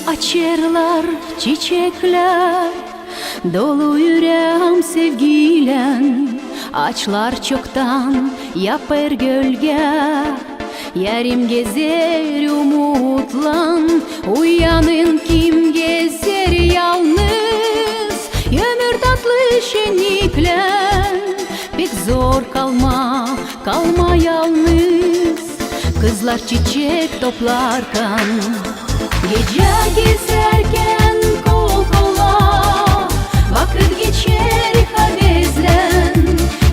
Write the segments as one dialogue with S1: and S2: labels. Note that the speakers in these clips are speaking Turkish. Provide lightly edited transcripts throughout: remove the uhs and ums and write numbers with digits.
S1: açarlar çiçekler, dolu yüreğim sevgiyle. Ağaçlar çoktan yapar gölge, yarım gezer umutlan. Uyanın kim gezer yalnız, ömür tatlı şenlikle. Pek zor kalma yalnız, kızlar çiçek toplarken. Gece gezerken kol kola, vakit geçer kavezlen.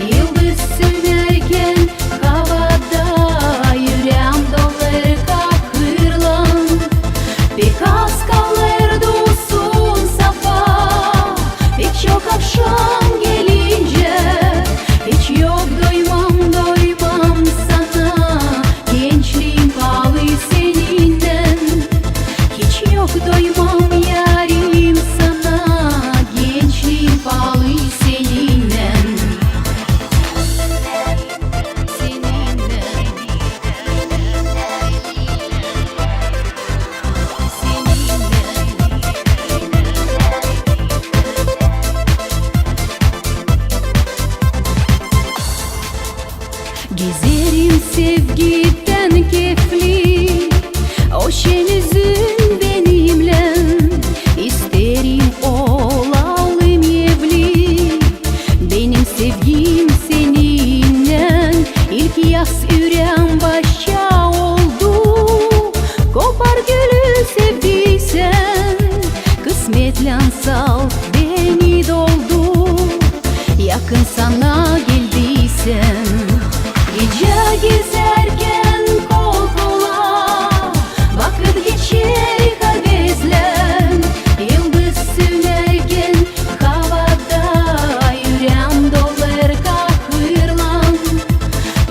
S1: Yıldız sönerken havada, yüreğim dolar kahırlan. Pek az kalır dolsun safa, pek çok akşam gelince. Hiç yok doymam sana, gençliğim pahalı seninden. Hiç yok doymam yarim sana, gençliğim pahalı seninden. Gezerim sevgiden kefli, o şen üzüm benimle. İsterim olalım evli, benim sevgim seninle. İlk yaz yüreğim başa oldu, kopar gülü sevdiysen. Kısmetle sal beni doldu, yakın sana geldiysen. Gece gezerken kol kola, vakit geçer kavezlen. Yıldız sönerken havada, yüreğim dolar kahırlan.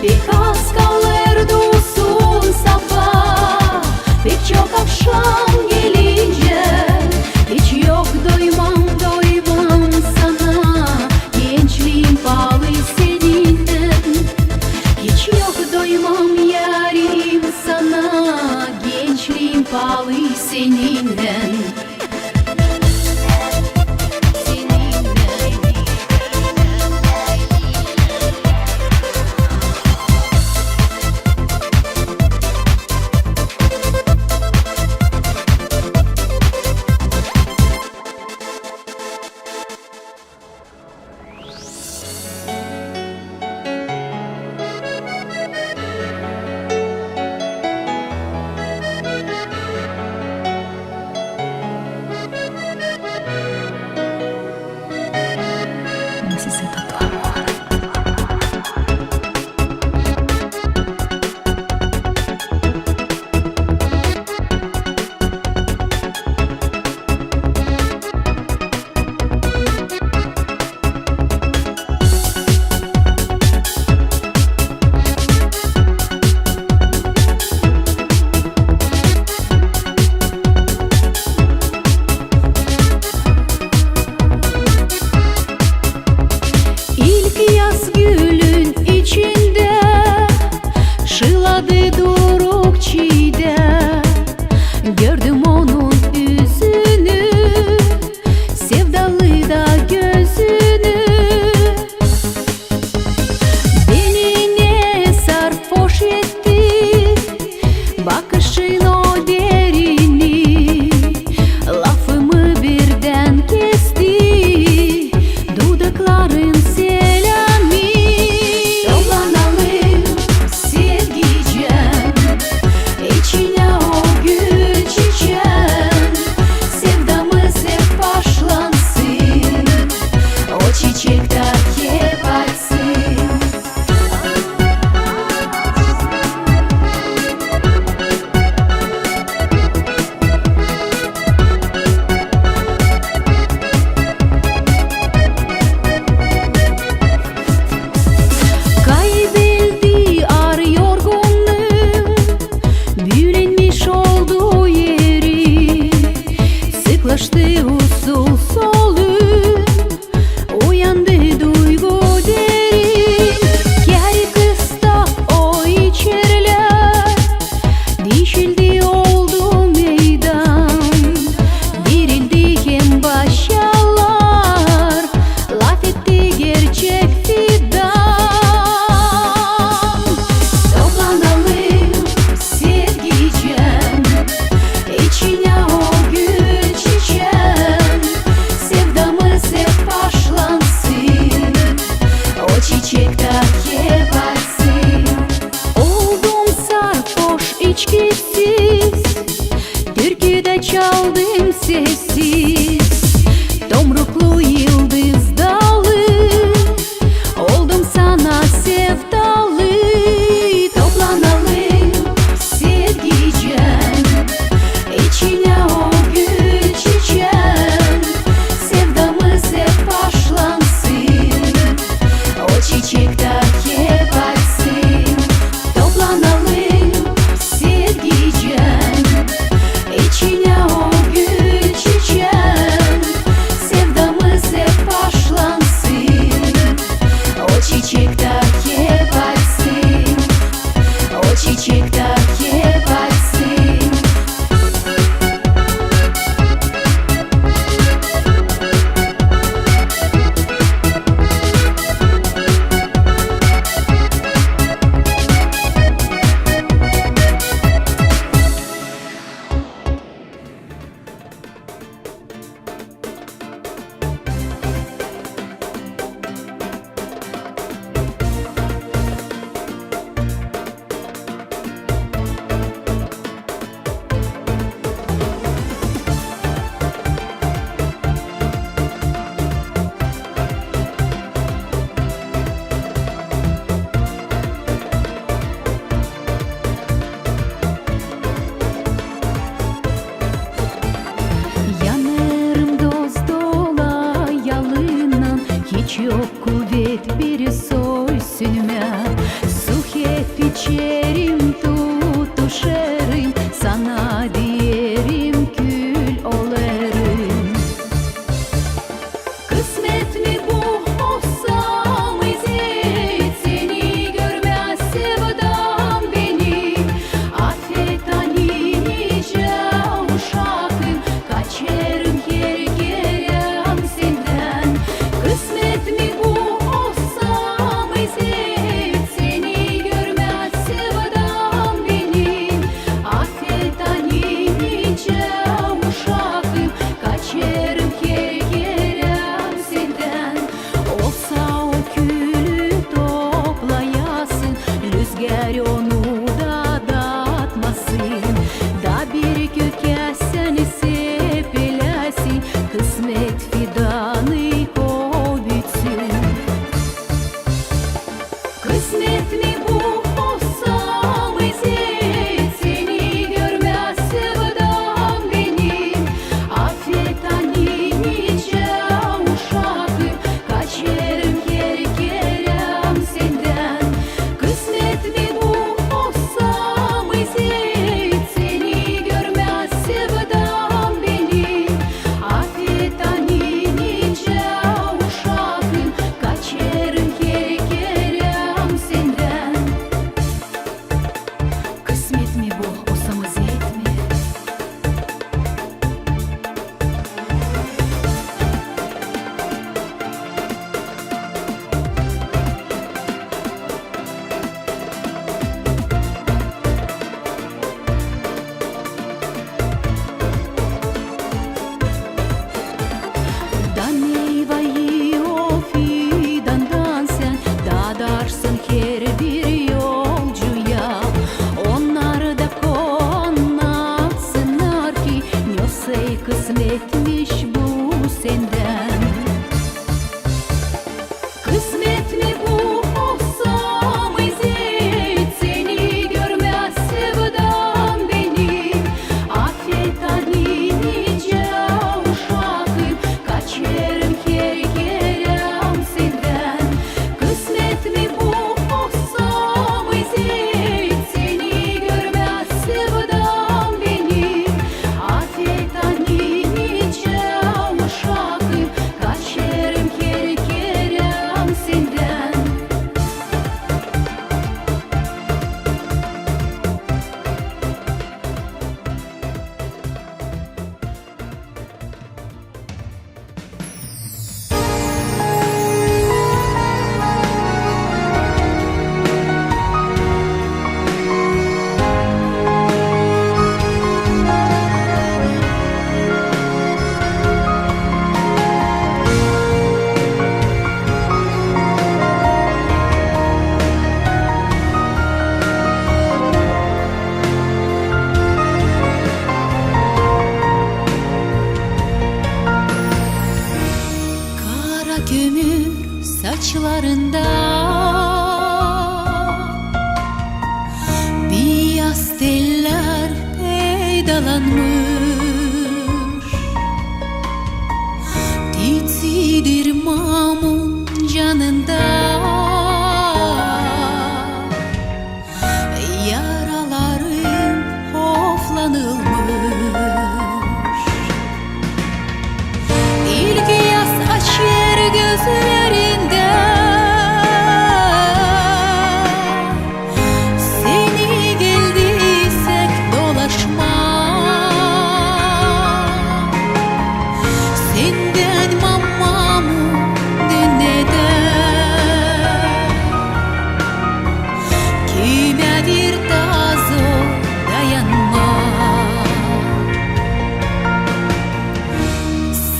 S1: Pek az kalır dolsun safa, pek çok akşam gelince. Hiç yok doymam sana, gençliğim pahalı seninden. Hiç yok doymam yarim sana, gençliğim pahalı seninden. Necesito tu amor. Yaz gülün içinde, şıladı duruk çiğde. Gördüm onun yüzünü, sevdalı da gözünü. Beni ne sarhoş etti, bakışın o derini. Lafımı birden kesti, dudakların içine o gül çiçek. kimsesiz. Tomruklu yıldız dalı, oldum sana sevdalı. Toplanalım sevgicem, içine o gül çiçeğim. Sevdamız hep başlansın, o çiçekte hep açsın. Toplanalım sevgicem, içine o gül çiçeğim. Sevdamız hep başlansın, o çiçekte hep açsın, o çiçekte hep açsın. yaşanmış. Titsidir mamun canında, yaralarım oflanılmış. İlgi yaz açır gözlerinde, seni geldiysek dolaşma. Senden mamamı dinleden, kimedir daha zor dayanmak.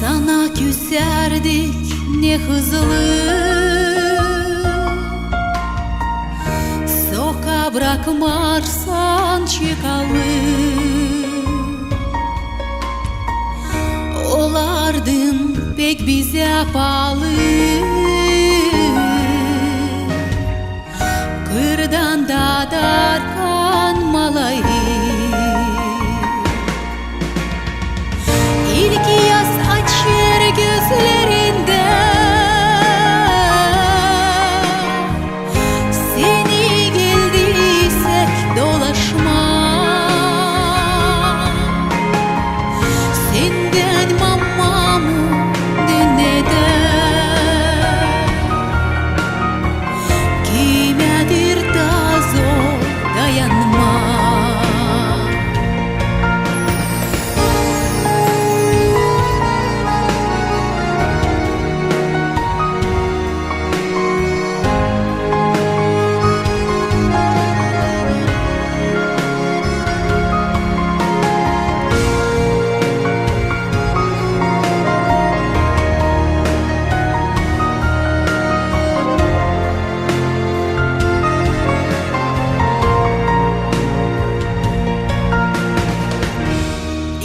S1: Sana küserdik ne hızlı, soka bırakmarsan çıkalı. Olardın pek bize pahalı, kırdan dadarkan malayı. İlgi yaz açır gözlerinde, seni geldiysek dolaşma. Senden mamamı dinleden, kimedir daha zor dayanmak.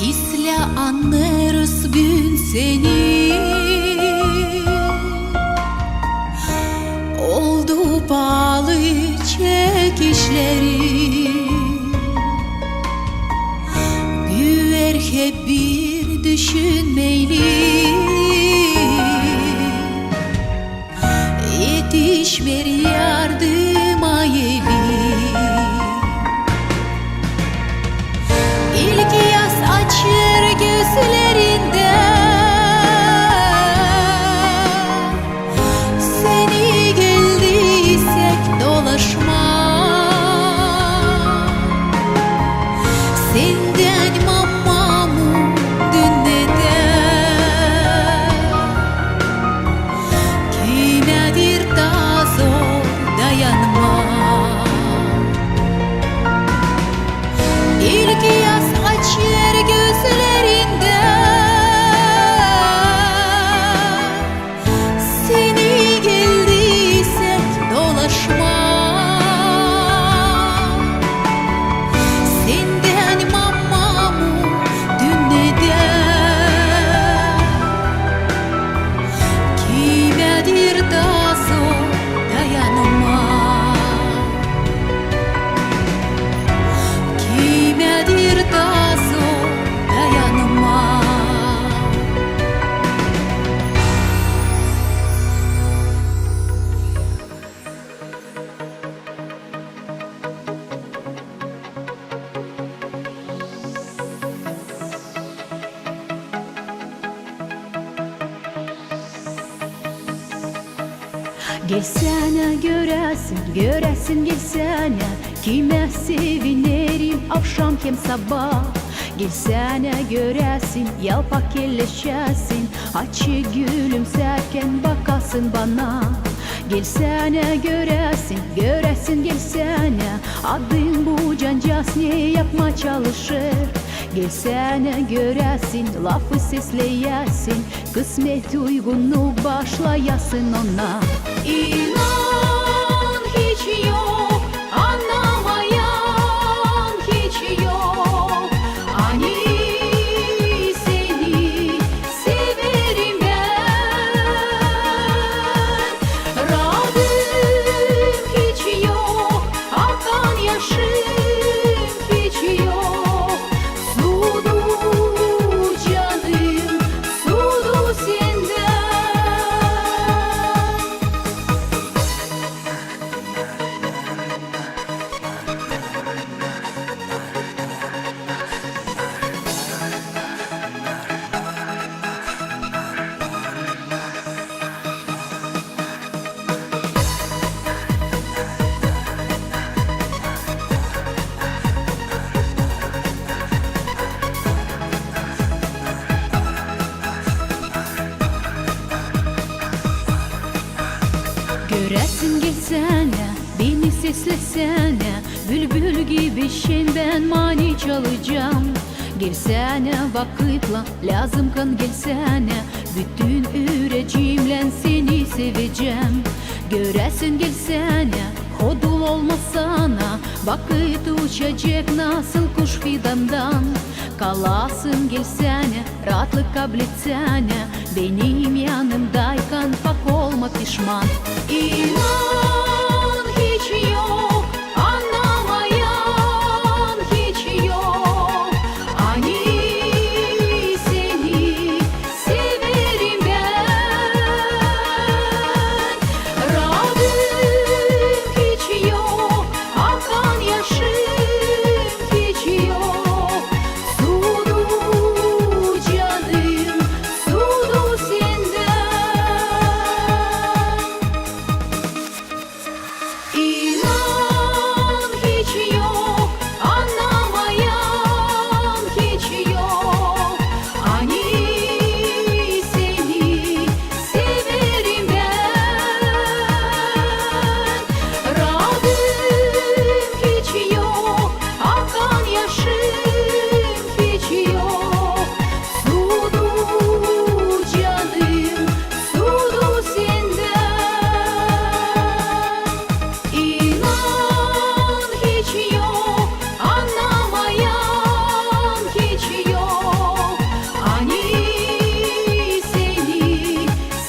S1: İsla anlarız gün seni, oldu pahalı çekişleri. Güver hep bir düşünmeyli, yetiş ver yardıma yeli. İlgi yaz açır gözlerinde, seni geldiysek dolaşma. Senden mamamı dinleden, kimedir daha zor dayanmak. İlgi yaz açır gözlerinde, seni geldiysek dolaşma. Senden mamamı dinleden, kimedir daha zor dayanmak. Kimedir daha zor dayanmak. Gelsene göresin, göresin gelsene, kime sevinerim akşam hem sabah. Gelsene göresin, yalpak elleşesin, açı gülümserken bakasın bana. Gelsene göresin, göresin gelsene, adın bu cancağız ne yapma çalışır. Gelsene göresin, lafı sesleyesin, kısmet uygunluk başlayasın ona. İnan hiç yok, anlamayan hiç yok. Hani seni severim ben, radım hiç yok, akan yaşım hiç yok. Suda Göresin gelsene, beni seslesene, bülbül gibi ben mani çalacağım. Gelsene vakitla, lazımken gelsene, bütün yüreğimle seni seveceğim. Göresin gelsene, hodul olmasana, vakit uçacak nasıl kuş fidandan. Kalasın gelsene, rahatlık kabletsene, benim yanımdayken bak olma pişman. İnan hiç yok, anlamayan hiç yok. Hani seni severim ben. Radım hiç yok, akan yaşım hiç yok. Sudu canım, sudu senden. İnan hiç yok, anlamayan hiç yok. Hani seni severim ben. Radım hiç yok, akan yaşım hiç yok. Sudu canım, sudu senden. İnan hiç yok, anlamayan hiç yok. Hani seni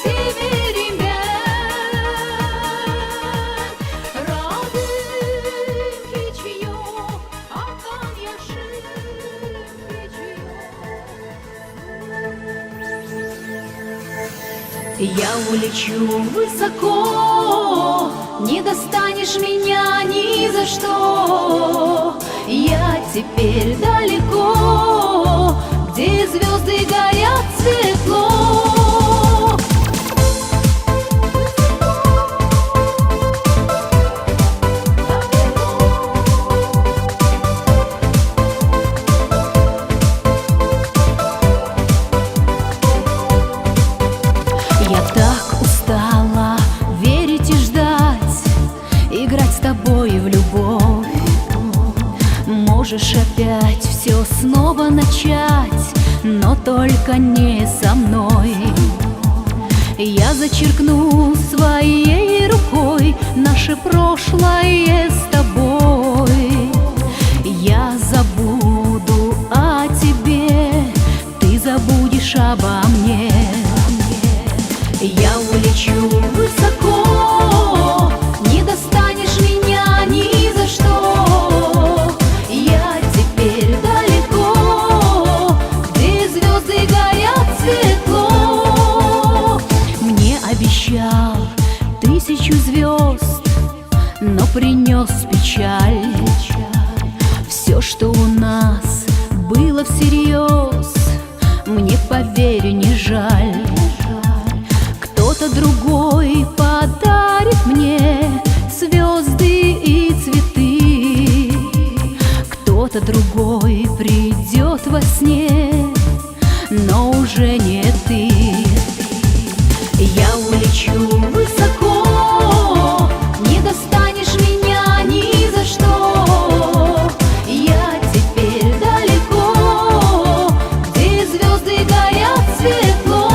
S1: severim ben. Radım hiç yok, akan yaşım hiç yok. Я улечу высоко, не достанешь меня ни за что. Я теперь далеко, где звезды горят светло. Я так устала верить и ждать, играть с тобой в любовь. Можешь опять все снова начать, но только не со мной. Я зачеркну своей рукой наше прошлое с тобой. Я забуду о тебе, ты забудешь обо мне. Я улечу высоко, не достанешь меня ни за что. Я теперь далеко, где звезды горят светло. Мне обещал 1000 звезд, но принес печаль. Все, что у нас было всерьез, мне, поверь, не жаль. Кто-то другой подарит мне звезды и цветы. Кто-то другой придет во сне, но уже не ты. Я улечу высоко, не достанешь меня ни за что. Я теперь далеко, где звезды горят светло.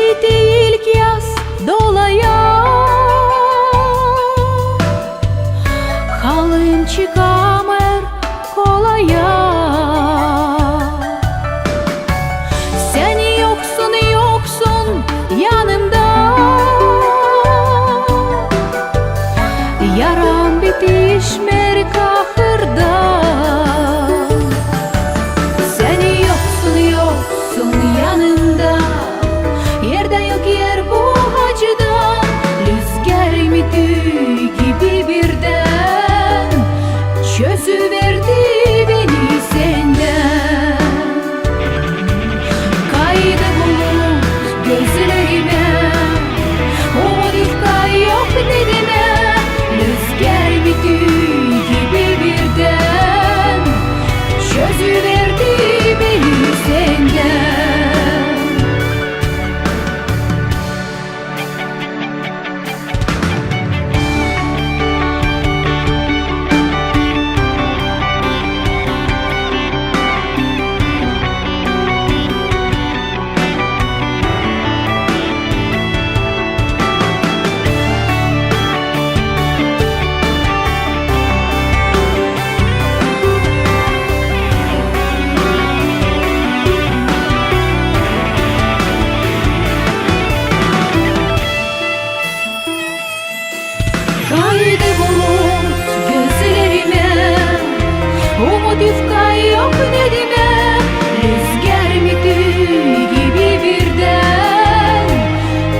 S1: Gitti ilk yaz dolaya, halım çıkamır kolaya. Sen yoksun, yoksun yanımda, yaram bitişmer kahırda. Sen yoksun, yoksun yanımda, yerde yok yer bu acıda. Rüzgar ümidi gibi birden çözüverdi beni senden. Kaydı bulut gözlerime, umut yufka yok nedime. Rüzgar ümidi gibi birden çözüverdi beni senden. Kaydı bulut gözlerime, umut yufka yok nedime. Rüzgar ümidi gibi birden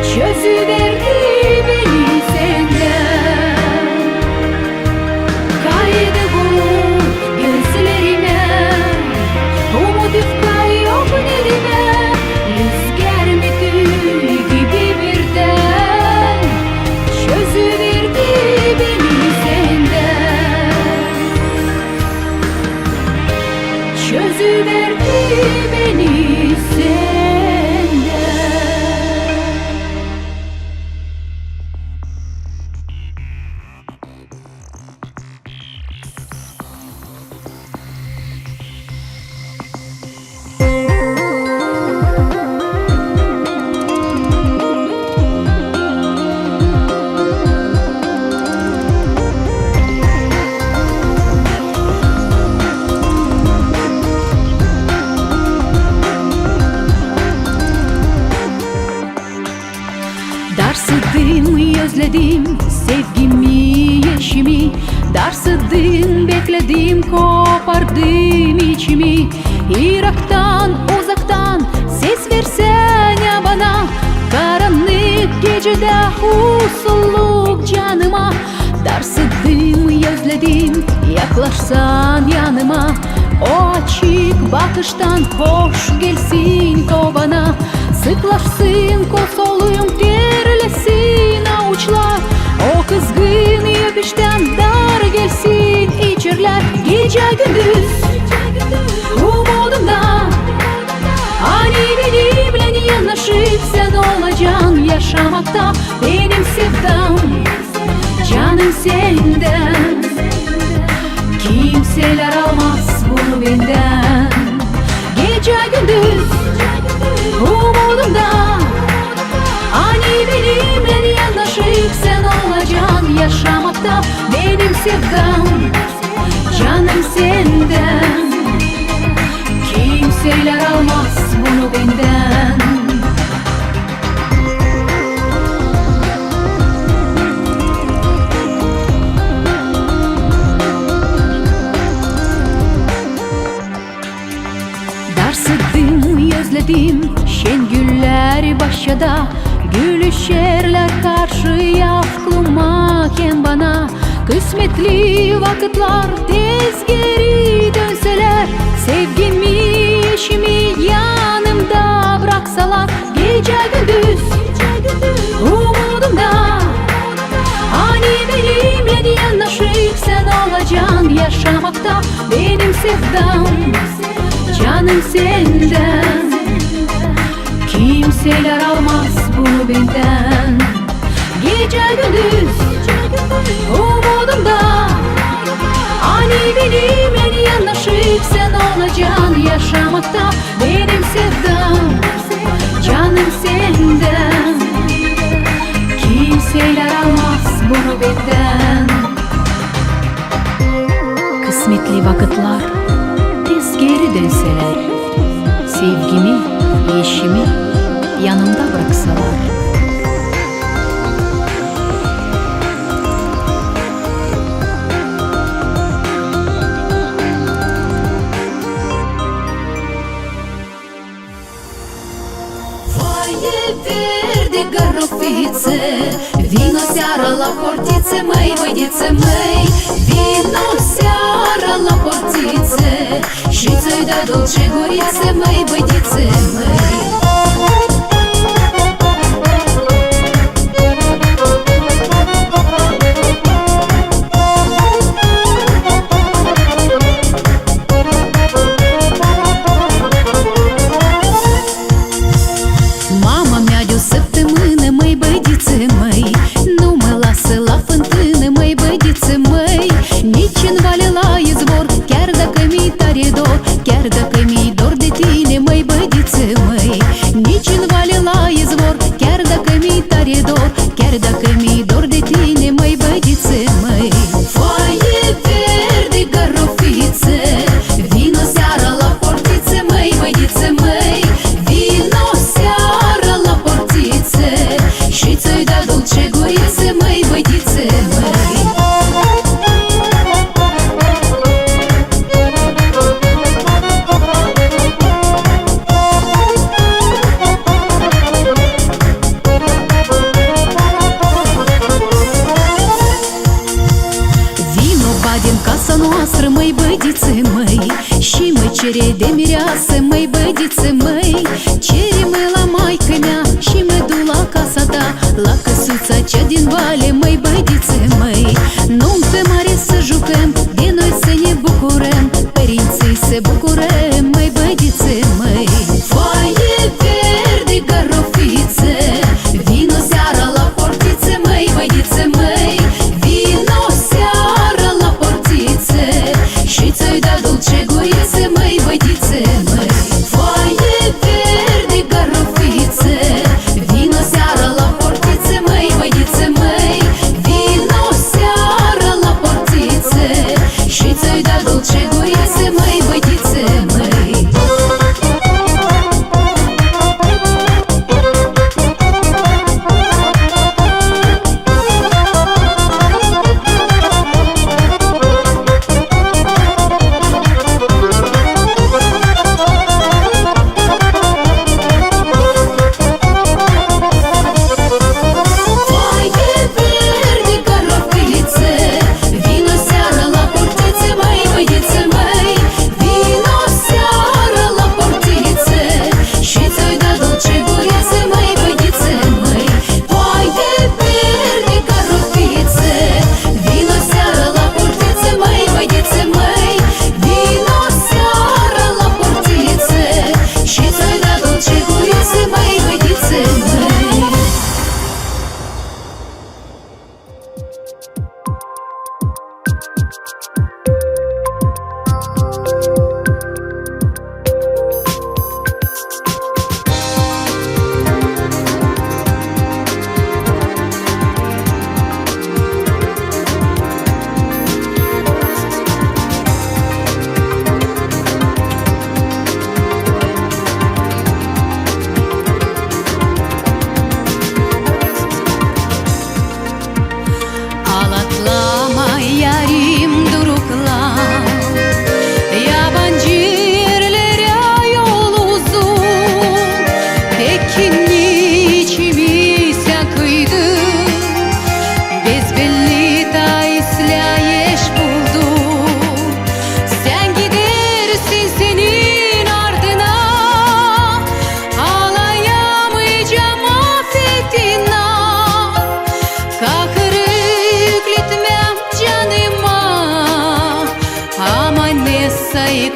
S1: çözüverdi beni senden. Kaydı bulut gözlerime, umut yufka yok nedime. Rüzgar ümidi gibi birden çözüverdi beni senden. Çözüverdi beni senden. Darsıdın özledim sevgimi, eşimi. Darsıdın bekledim, kopardım içimi. Irak'tan uzaktan ses versen ya bana. Karanlık gecede husulluk canıma. Darsıdın özledim yaklaşsan yanıma. O açık bakıştan hoş gelsin kovana. Sıklaşsın kosolum, terlesin avuçlar. O kızgın öpüşten dar gelsin içerler. Gece gündüz umudumda, hani benimle yanaşıp sen olacaksın yaşamakta. Benim sevdam canım senden, kimseler almaz bunu benden. Gece gündüz umudumda, hani benimle yanaşıp sen olacaksın yaşamakta. Benim sevdam canım senden, kimseler almaz bunu benden. Darsıdın özledim şen güller başada. Gülüşerler karşıya aklıma bana. Kısmetli vakitler tez geri dönseler. Sevgimi, eşimi yanımda bıraksalar. Gece gündüz umudumda, hani benimle yanaşıp sen olacaksın yaşamakta. Benim sevdam canım senden, kimseler almaz bunu benden. Gece gündüz umudumda, hani benimle yanaşıp sen olacaksın yaşamakta. Benim sevdam canım senden, kalsalar.
S2: Verde garofițe, vino seara la portițe, măi, băidițe, măi. Vino seara la portițe și ți-oi da dulce gurițe, măi, băidițe, măi.
S1: Chiar dacă mi-i dor de tine, măi, bădițe, măi. Nici în vale la izvor, chiar dacă mi-i tare dor, chiar dacă mi-i dor de tine, măi, bădițe, măi.
S2: Foaie verde garofițe, vino seara la portițe, măi, bădițe, măi. Vino seara la portițe și ți-oi da dulce gurițe, măi, bădițe, măi.
S1: Noastră, măi, bădițe, măi, și mă cere de mireasă, măi, bădițe, măi. Cere-mă la maică mea și mă du la casa ta, la căsuța cea din vale, măi, bădițe, măi. Nuntă mare să jucăm, de noi să ne bucurăm, părinții să bucurăm, măi, bădițe, măi.
S2: Foaie verde garofițe, vino seara la portițe, măi, bădițe, măi. Vino seara la portițe și ți-oi da dulce gurițe, măi, bădițe, măi. Foaie verde garofițe, vino seara la portițe, măi, bădițe, măi. Vino seara la portițe și ți-oi da dulce gurițe, măi, bădițe, măi.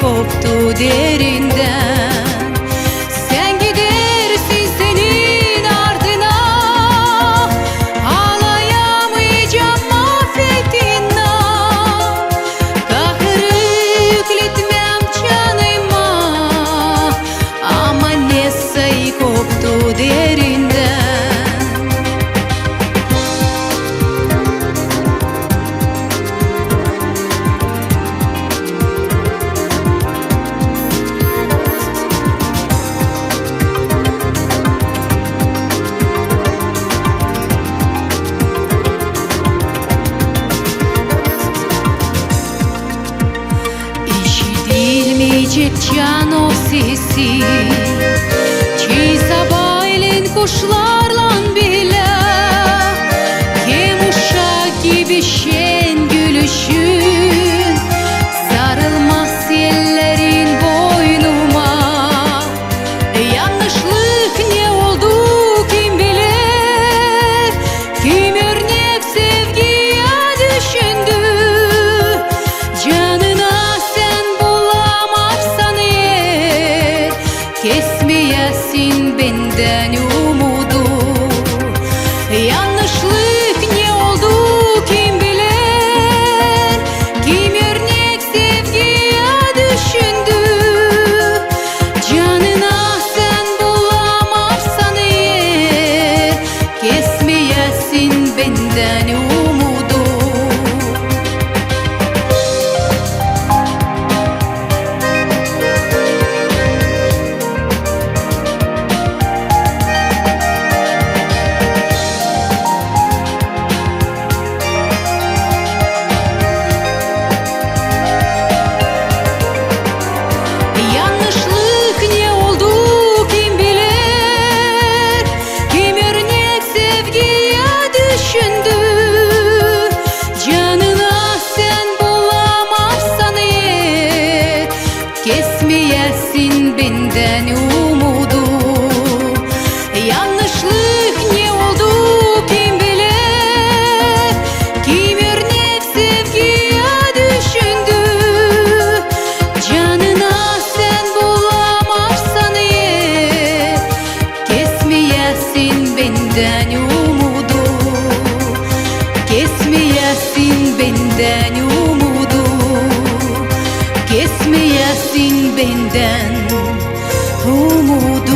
S1: koptu derinden. Sen gidersin senin ardına, ağlayamayacağım affetinle. Kahrı yükletmem canıma, ama ne sayı koptu derinden. kuşlarla bile, kim uşak gibi şen gülüşün, sarılmaz ellerin boynuma. Yanlışlık ne oldu kim bilir, kim örnek sevgiye düşündü. Canına sen bulamazsan eğer, kesmeyesin benden umudu. Yanlışlık ne oldu kim bilir, kim örnek sevgiye düşündü. Canına sen bulamazsan eğer, kesmeyesin benden umudu. Yanlışlık ne oldu kim bilir, kim örnek sevgiye düşündü. Canına sen bulamazsan eğer, kesmeyesin benden umudu. Yanlışlık ne oldu kim bilir, kim örnek sevgiye düşündü. Canına sen bulamazsan eğer, kesmeyesin benden umudu. Kesmeyesin benden umudu. Kesmeyesin benden umudu.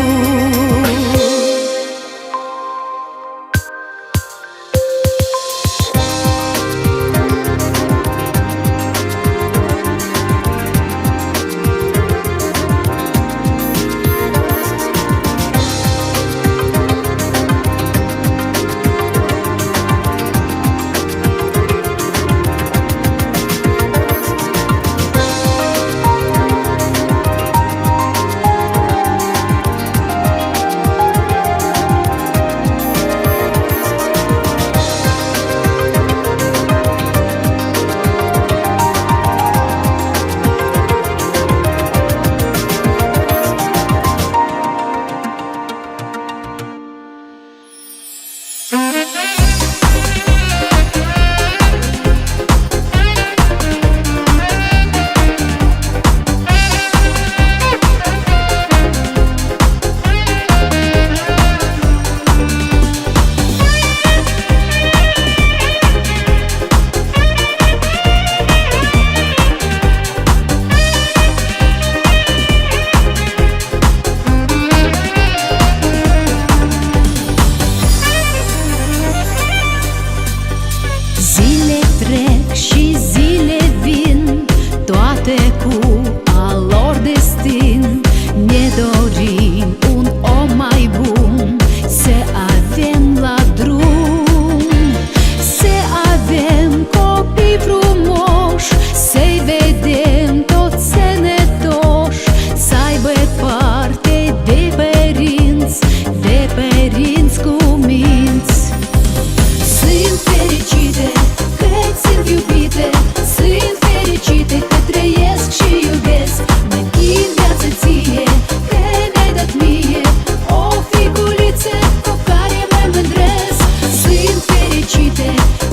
S1: Zile trec și zile vin, toate cu al lor destin. Ne dorim un om mai bun, să avem la drum, să avem copii frumoși, să-i vedem toți sănătoși, să aibă parte de părinți cu minți. Sunt fericite că sunt iubite, sunt fericite că trăiesc și iubesc. Mă închin viață ție, că mi-ai dat mie o figuliță cu care mă mândresc. Sunt fericite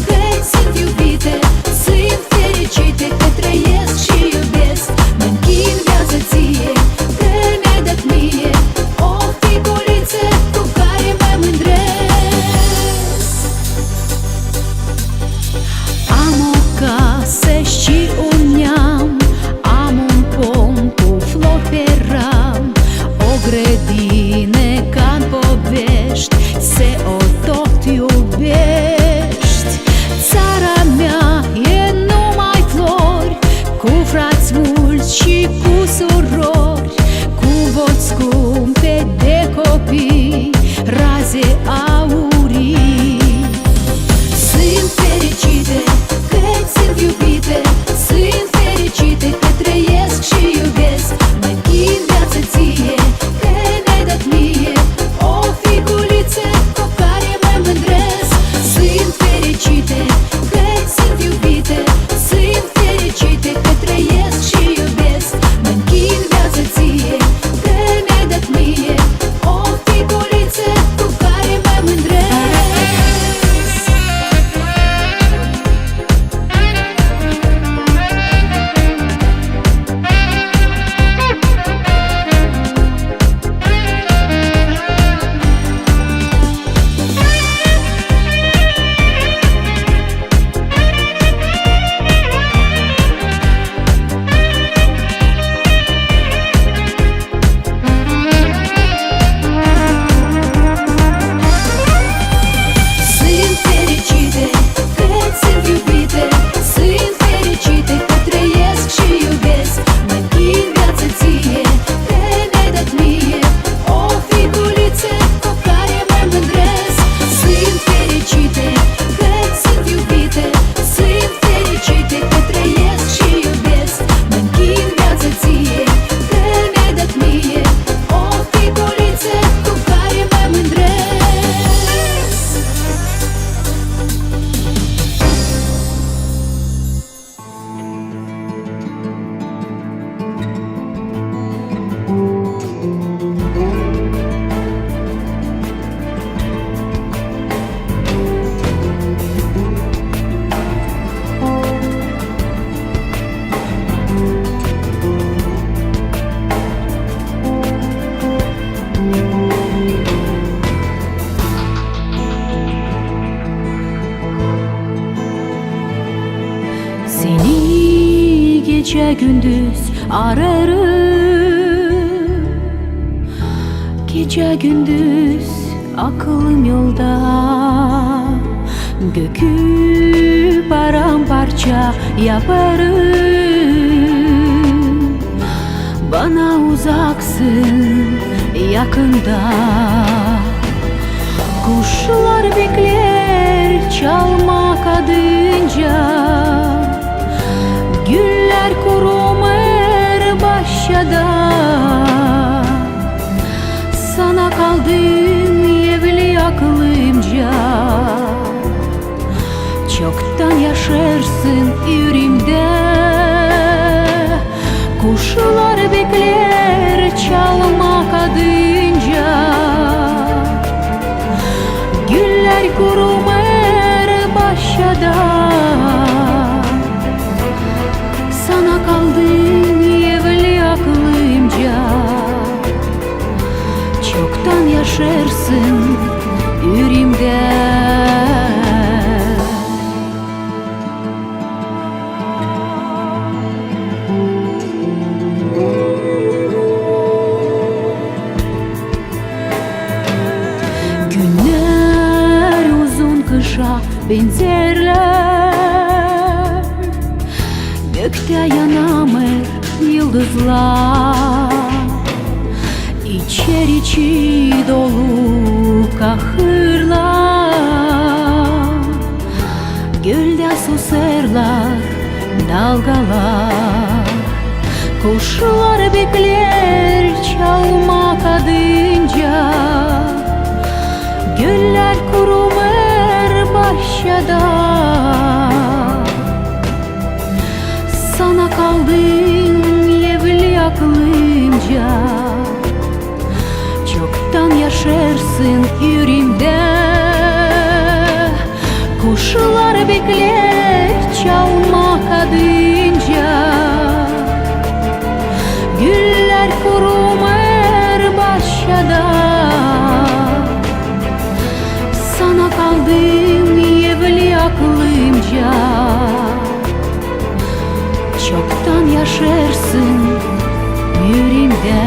S1: că sunt iubite, sunt fericite că trăiesc și iubesc. Mă închin viață ție, că mi-ai dat mie o figuliță cu care mă mândresc. Am o casă și un neam, am un pom cu flori pe ram, o grădină ca-n povești, să o tot iubești. Țara mea e numai flori, cu frați mulți și cu surori, cu voci scumpe de copii, raze aurii. Sunt fericite că sunt iubite, sunt fericite că trăiesc și iubesc. Mă închin viață ție, că mi-ai dat mie o figuliță Gece gündüz ararım, gece gündüz aklım yolda. Gökü paramparça yaparım. Bana uzaksın yakında. Kuşlar bekler çalmak adınca, güller kurumer bahçede. Sana kaldım evli aklımca, çoktan yaşarsın yüreğimde. Kuşlar bekler çalmak adınca, güller kurumer bahçede. Sana kaldım evli aklımca, çoktan yaşarsın yüreğimde. Günler uzun kışa benzerler, gökte yanamır yıldızlar. İçer içi dolu kahırlar, gölde susarlar dalgalar. Kuşlar bekler çalmak adınca, güller kurumer bahçede. Sana kaldım evli aklımca, çoktan yaşarsın yüreğimde. Kuşlar bekler çalmak adınca, güller kurumer bahçede. Sana kaldım evli aklımca, çoktan yaşarsın yüreğimde.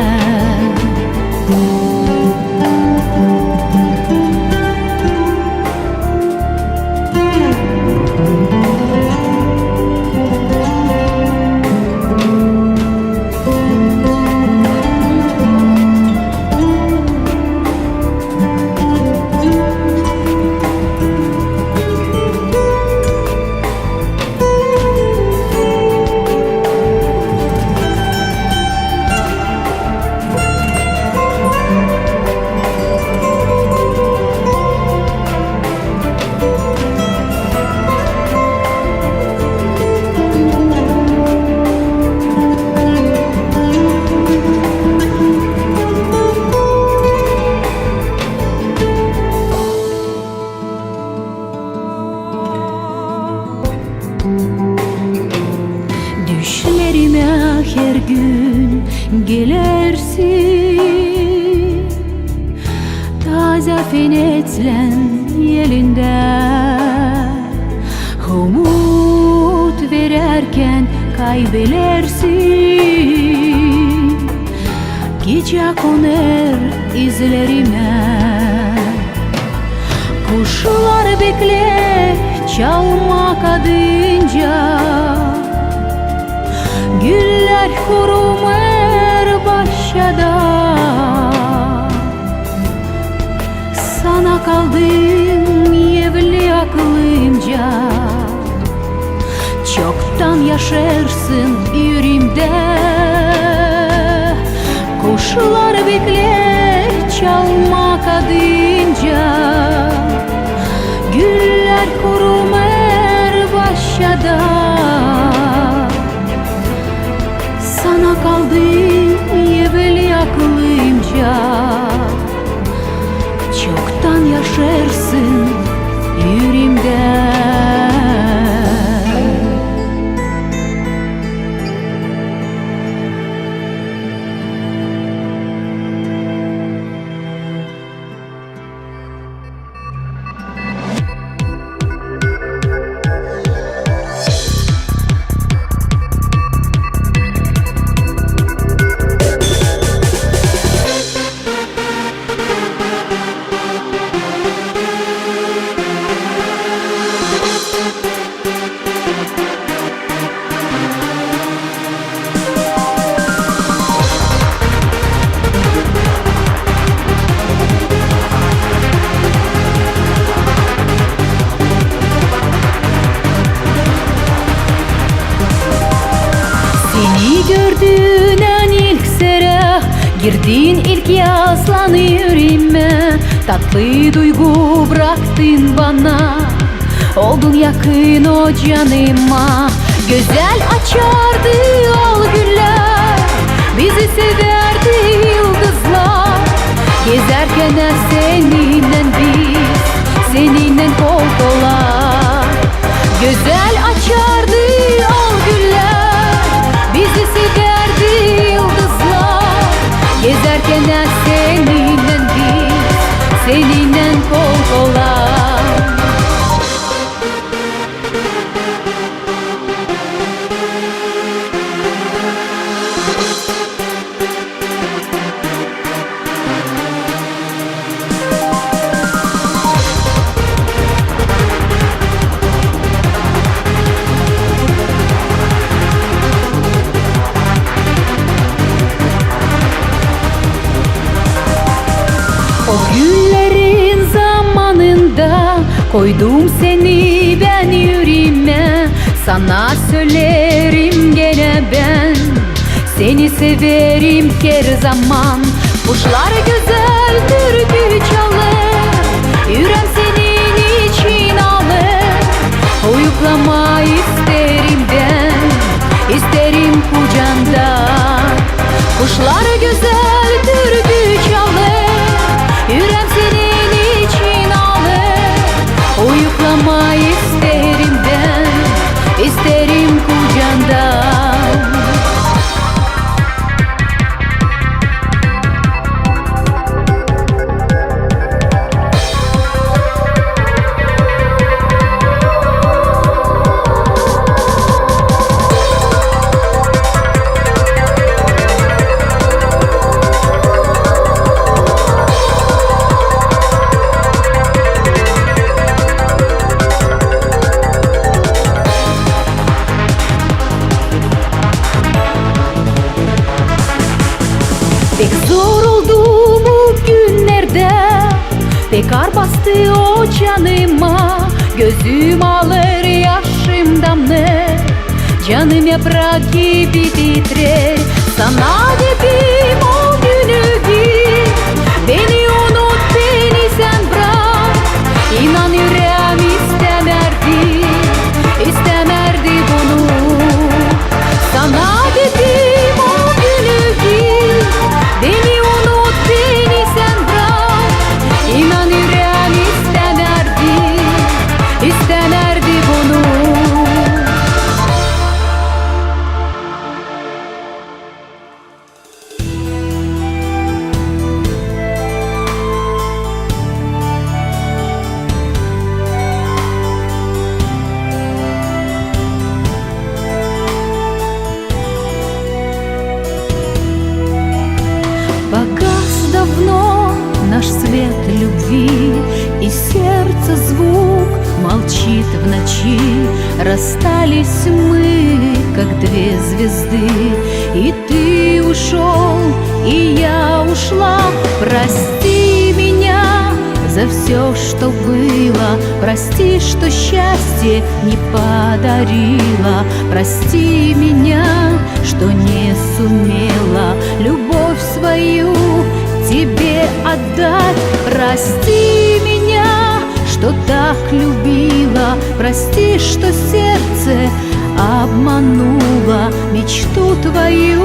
S1: Düşlerime her gün gelersin, taze fenetlen yelinde. Umut vererken kaybelersin, gece koner izlerime. Kuşlar bekler çalmak adınca, güller kurumer bahçede. Sana kaldım evli aklımca, çoktan yaşarsın yüreğimde. Kuşlar bekler çalmak adınca, güller kurumer bahçede. Sana kaldım evli aklımca, çoktan yaşarsın yüreğimde. gördüğünden ilk sere girdin ilk yazlanı yüreğime. Tatlı duygu bıraktın bana, oldun yakın o canıma. Güzel açardı al güller, bizi severdi yıldızlar. Gezerken seninle biz, seninle kol kola. Güzel açardı al güller, bizi severdi yıldızlar. Gezerken seninle biz, seninle kol kola. O günlerin zamanında koydum seni ben yüreğime. Sana söylerim gene ben, seni severim her zaman. Kuşlar güzel türkü çalar, yüreğim senin için ağlar. Uyuklama isterim ben, isterim kucağında. Kuşlar güzel türkü çalar, yüreğim senin için ağlar. Uyuklama isterim ben, isterim kucağında. Pek zor oldu bu günlerde, pek ağır bastı o canıma. Gözüm ağlar, yaşım damlar, canım yaprak gibi titrer. Sana dedim o günü git, beni unut, beni sen bırak. İnan yüreğim istemerdi, istemerdi bunu. Sana dedim o günü git, beni unut, beni sen bırak. İnan yüreğim istemerdi, istemerdi bunu. Погас давно наш свет любви, и сердце звук молчит в ночи. Расстались мы, как две звезды, и ты ушел, и я ушла. Прости меня за все, что было, прости, что счастье не подарила. Прости меня, что не сумела любовь свою тебе отдать. Прости меня, что так любила, прости, что сердце обманула, мечту твою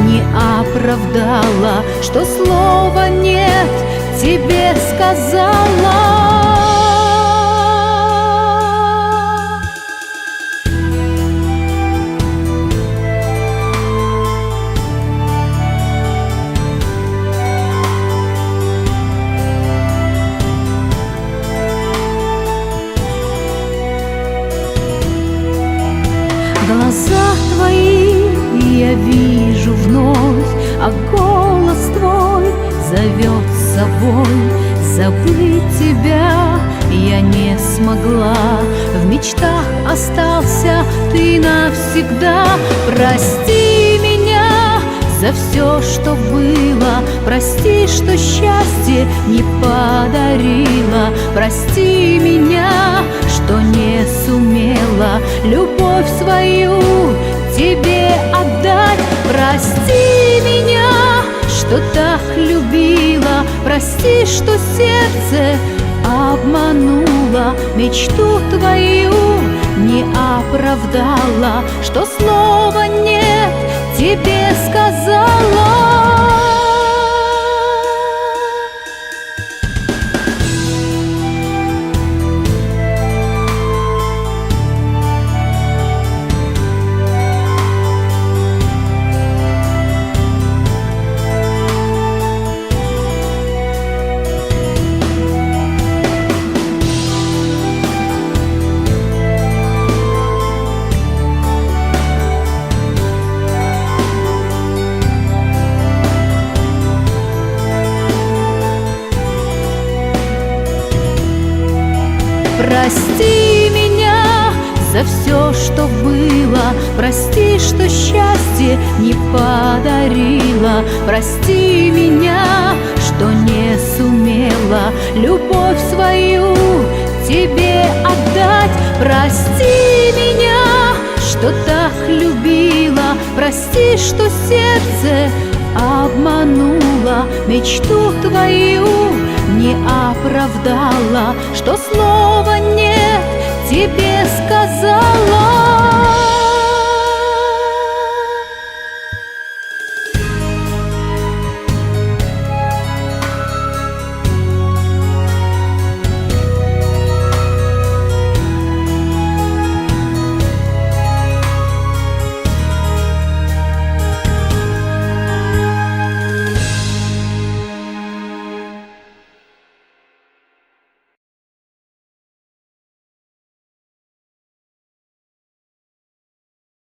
S1: не оправдала, что слова нет тебе сказала. Глаза твои я вижу вновь, а голос твой зовет с собой. Забыть тебя я не смогла, в мечтах остался ты навсегда. Прости меня за все, что было, прости, что счастье не подарила. Прости меня, что не сумела любовь свою тебе отдать. Прости меня, что так любила, прости, что сердце обманула, мечту твою не оправдала, что слова нет тебе сказала. Прости меня за все, что было, прости, что счастье не подарила, прости меня, что не сумела любовь свою тебе отдать. Прости меня, что так любила, прости, что сердце обманула, мечту твою не оправдала, что слова нет тебе сказала.